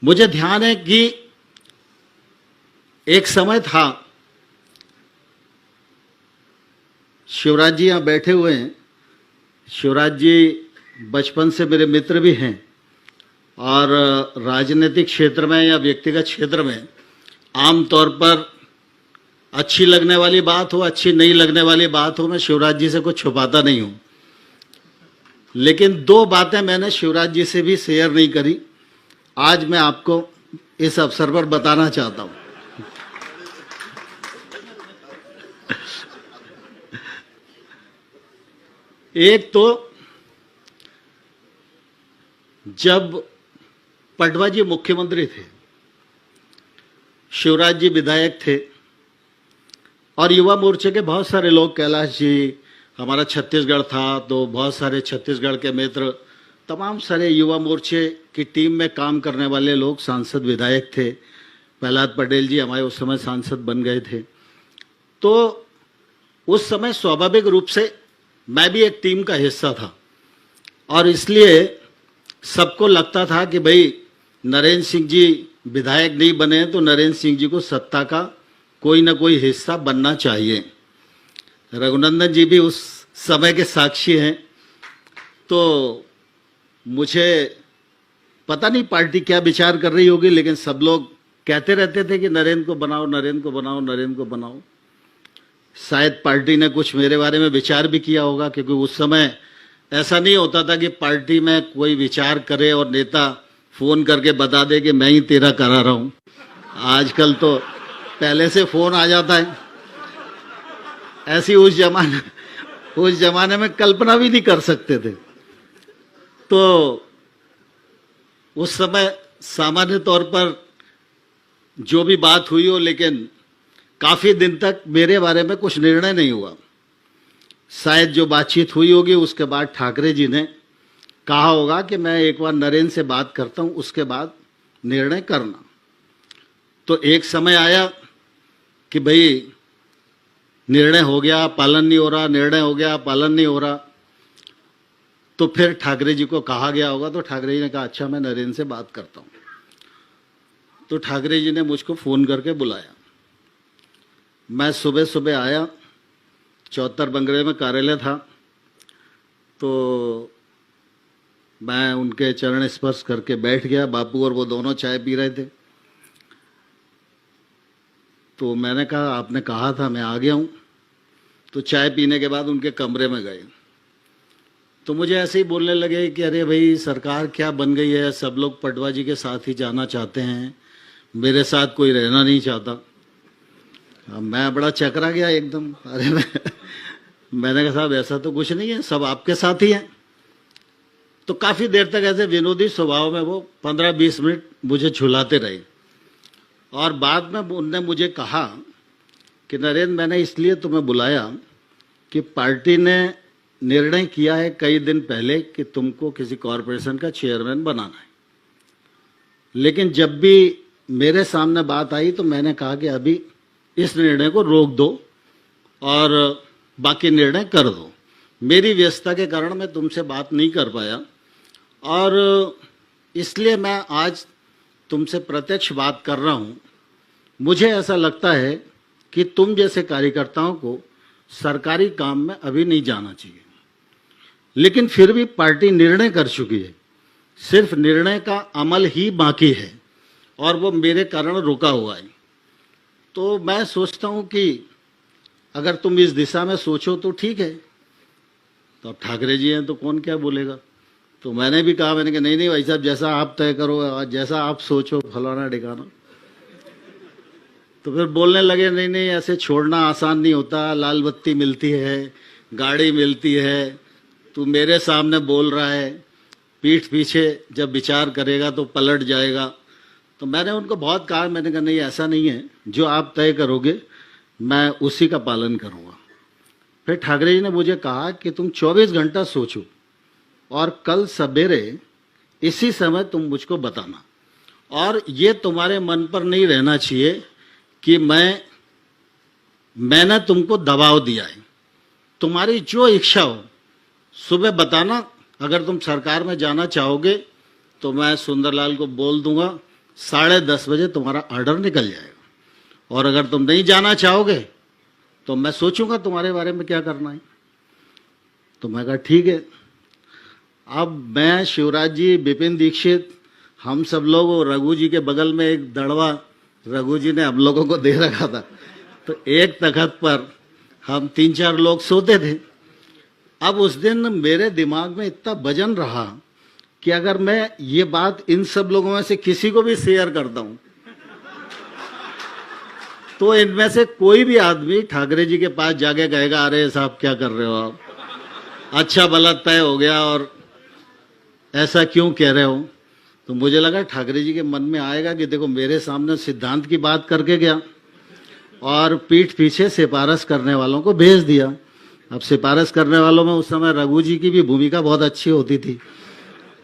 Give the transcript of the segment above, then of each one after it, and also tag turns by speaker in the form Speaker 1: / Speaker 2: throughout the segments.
Speaker 1: मुझे ध्यान है कि एक समय था, शिवराज जी यहाँ बैठे हुए हैं। शिवराज जी बचपन से मेरे मित्र भी हैं और राजनीतिक क्षेत्र में या व्यक्तिगत क्षेत्र में आमतौर पर अच्छी लगने वाली बात हो, अच्छी नहीं लगने वाली बात हो, मैं शिवराज जी से कुछ छुपाता नहीं हूँ। लेकिन दो बातें मैंने शिवराज जी से भी शेयर नहीं करी, आज मैं आपको इस अवसर पर बताना चाहता हूँ। एक तो जब पटवा जी मुख्यमंत्री थे, शिवराज जी विधायक थे और युवा मोर्चे के बहुत सारे लोग, कैलाश जी, हमारा छत्तीसगढ़ था तो बहुत सारे छत्तीसगढ़ के मित्र, तमाम सारे युवा मोर्चे की टीम में काम करने वाले लोग सांसद विधायक थे। प्रहलाद पटेल जी हमारे उस समय सांसद बन गए थे। तो उस समय स्वाभाविक रूप से मैं भी एक टीम का हिस्सा था और इसलिए सबको लगता था कि भाई नरेंद्र सिंह जी विधायक नहीं बने तो नरेंद्र सिंह जी को सत्ता का कोई ना कोई हिस्सा बनना चाहिए। रघुनंदन जी भी उस समय के साक्षी हैं। तो मुझे पता नहीं पार्टी क्या विचार कर रही होगी, लेकिन सब लोग कहते रहते थे कि नरेंद्र को बनाओ, नरेंद्र को बनाओ, नरेंद्र को बनाओ। शायद पार्टी ने कुछ मेरे बारे में विचार भी किया होगा, क्योंकि उस समय ऐसा नहीं होता था कि पार्टी में कोई विचार करे और नेता फोन करके बता दे कि मैं ही तेरा करा रहा हूं। आजकल तो पहले से फोन आ जाता है। ऐसी उस जमाने में कल्पना भी नहीं कर सकते थे। तो उस समय सामान्य तौर पर जो भी बात हुई हो, लेकिन काफी दिन तक मेरे बारे में कुछ निर्णय नहीं हुआ। शायद जो बातचीत हुई होगी उसके बाद ठाकरे जी ने कहा होगा कि मैं एक बार नरेंद्र से बात करता हूं, उसके बाद निर्णय करना। तो एक समय आया कि भाई निर्णय हो गया, पालन नहीं हो रहा, निर्णय हो गया, पालन नहीं हो रहा। तो फिर ठाकरे जी को कहा गया होगा, तो ठाकरे जी ने कहा अच्छा मैं नरेंद्र से बात करता हूं। तो ठाकरे जी ने मुझको फोन करके बुलाया। मैं सुबह सुबह आया, 74 बंगले में कार्यालय था। तो मैं उनके चरण स्पर्श करके बैठ गया। बापू और वो दोनों चाय पी रहे थे। तो मैंने कहा आपने कहा था, मैं आ गया हूं। तो चाय पीने के बाद उनके कमरे में गए तो मुझे ऐसे ही बोलने लगे कि अरे भाई सरकार क्या बन गई है, सब लोग पटवा जी के साथ ही जाना चाहते हैं, मेरे साथ कोई रहना नहीं चाहता। मैं बड़ा चकरा गया एकदम। अरे मैंने कहा साहब ऐसा तो कुछ नहीं है, सब आपके साथ ही हैं। तो काफी देर तक ऐसे विनोदी स्वभाव में वो 15-20 मिनट मुझे झुलाते रहे और बाद में उनने मुझे कहा कि नरेंद्र मैंने इसलिए तुम्हें बुलाया कि पार्टी ने निर्णय किया है कई दिन पहले कि तुमको किसी कॉरपोरेशन का चेयरमैन बनाना है। लेकिन जब भी मेरे सामने बात आई तो मैंने कहा कि अभी इस निर्णय को रोक दो और बाकी निर्णय कर दो। मेरी व्यस्तता के कारण मैं तुमसे बात नहीं कर पाया और इसलिए मैं आज तुमसे प्रत्यक्ष बात कर रहा हूं। मुझे ऐसा लगता है कि तुम जैसे कार्यकर्ताओं को सरकारी काम में अभी नहीं जाना चाहिए, लेकिन फिर भी पार्टी निर्णय कर चुकी है, सिर्फ निर्णय का अमल ही बाकी है और वो मेरे कारण रुका हुआ है। तो मैं सोचता हूं कि अगर तुम इस दिशा में सोचो तो ठीक है। तो अब ठाकरे जी हैं तो कौन क्या बोलेगा। तो मैंने भी कहा, मैंने कहा नहीं नहीं भाई साहब जैसा आप तय करो, जैसा आप सोचो, फलाना ठिकाना। तो फिर बोलने लगे नहीं नहीं ऐसे छोड़ना आसान नहीं होता, लाल बत्ती मिलती है, गाड़ी मिलती है, तू मेरे सामने बोल रहा है, पीठ पीछे जब विचार करेगा तो पलट जाएगा। तो मैंने उनको बहुत कहा, मैंने कहा नहीं ऐसा नहीं है, जो आप तय करोगे मैं उसी का पालन करूँगा। फिर ठाकरे जी ने मुझे कहा कि तुम 24 घंटा सोचो और कल सवेरे इसी समय तुम मुझको बताना, और ये तुम्हारे मन पर नहीं रहना चाहिए कि मैंने तुमको दबाव दिया है। तुम्हारी जो इच्छा हो सुबह बताना। अगर तुम सरकार में जाना चाहोगे तो मैं सुंदरलाल को बोल दूंगा 10:30 बजे तुम्हारा ऑर्डर निकल जाएगा, और अगर तुम नहीं जाना चाहोगे तो मैं सोचूंगा तुम्हारे बारे में क्या करना है। तो मैं कहा ठीक है। अब मैं, शिवराज जी, विपिन दीक्षित, हम सब लोग, वो रघु जी के बगल में एक दड़वा रघु जी ने हम लोगों को दे रखा था, तो एक तख्त पर हम 3-4 लोग सोते थे। अब उस दिन मेरे दिमाग में इतना वजन रहा कि अगर मैं ये बात इन सब लोगों में से किसी को भी शेयर करता हूं तो इनमें से कोई भी आदमी ठाकरे जी के पास जाके कहेगा, अरे साहब क्या कर रहे हो आप, अच्छा भला तय हो गया और ऐसा क्यों कह रहे हो। तो मुझे लगा ठाकरे जी के मन में आएगा कि देखो मेरे सामने सिद्धांत की बात करके गया और पीठ पीछे सिफारिश करने वालों को भेज दिया। अब सिफारिश करने वालों में उस समय रघु जी की भी भूमिका बहुत अच्छी होती थी,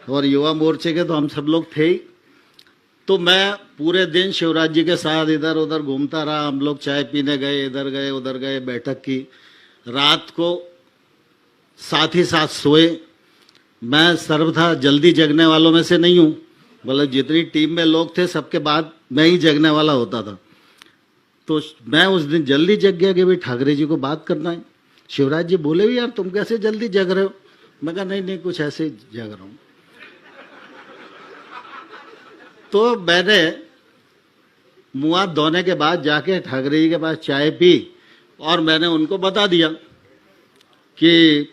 Speaker 1: और युवा मोर्चे के तो हम सब लोग थे ही। तो मैं पूरे दिन शिवराज जी के साथ इधर उधर घूमता रहा। हम लोग चाय पीने गए, इधर गए उधर गए, बैठक की। रात को साथ ही साथ सोए। मैं सर्वथा जल्दी जगने वालों में से नहीं हूँ, मतलब जितनी टीम में लोग थे सबके बाद मैं ही जगने वाला होता था। तो मैं उस दिन जल्दी जग गया कि भाई ठाकरे जी को बात करना है। शिवराज जी बोले भी, यार तुम कैसे जल्दी जग रहे हो। मैं कहा नहीं कुछ ऐसे ही जग रहा हूँ। तो मैंने मुँह हाथ धोने के बाद जाके ठाकरे जी के पास चाय पी और मैंने उनको बता दिया कि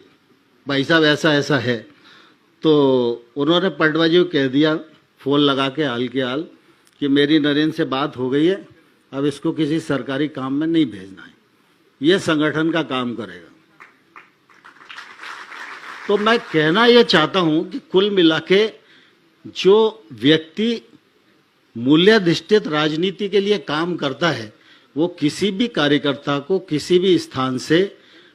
Speaker 1: भाई साहब ऐसा ऐसा है। तो उन्होंने पटवा जी को कह दिया फोन लगा के हाल के हाल कि मेरी नरेंद्र से बात हो गई है, अब इसको किसी सरकारी काम में नहीं भेजना है, ये संगठन का काम करेगा। तो मैं कहना ये चाहता हूं कि कुल मिला के जो व्यक्ति मूल्याधिष्ठित राजनीति के लिए काम करता है वो किसी भी कार्यकर्ता को किसी भी स्थान से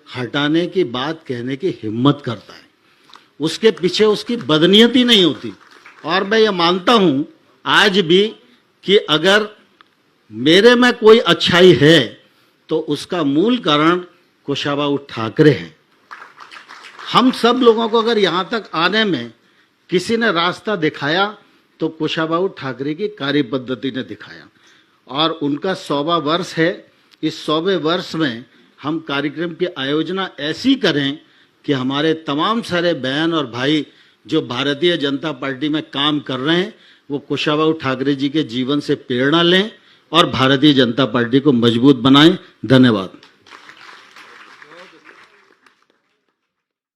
Speaker 1: हटाने की बात कहने की हिम्मत करता है। उसके पीछे उसकी बदनीयती नहीं होती। और मैं ये मानता हूं आज भी कि अगर मेरे में कोई अच्छाई है तो उसका मूल कारण कुशाभाऊ ठाकरे हैं। हम सब लोगों को अगर यहाँ तक आने में किसी ने रास्ता दिखाया तो कुशाभाऊ ठाकरे की कार्य पद्धति ने दिखाया, और उनका 100वां वर्ष है। इस 100वें वर्ष में हम कार्यक्रम की आयोजना ऐसी करें कि हमारे तमाम सारे बहन और भाई जो भारतीय जनता पार्टी में काम कर रहे हैं वो कुशाभाऊ ठाकरे जी के जीवन से प्रेरणा लें और भारतीय जनता पार्टी को मजबूत बनाएं। धन्यवाद।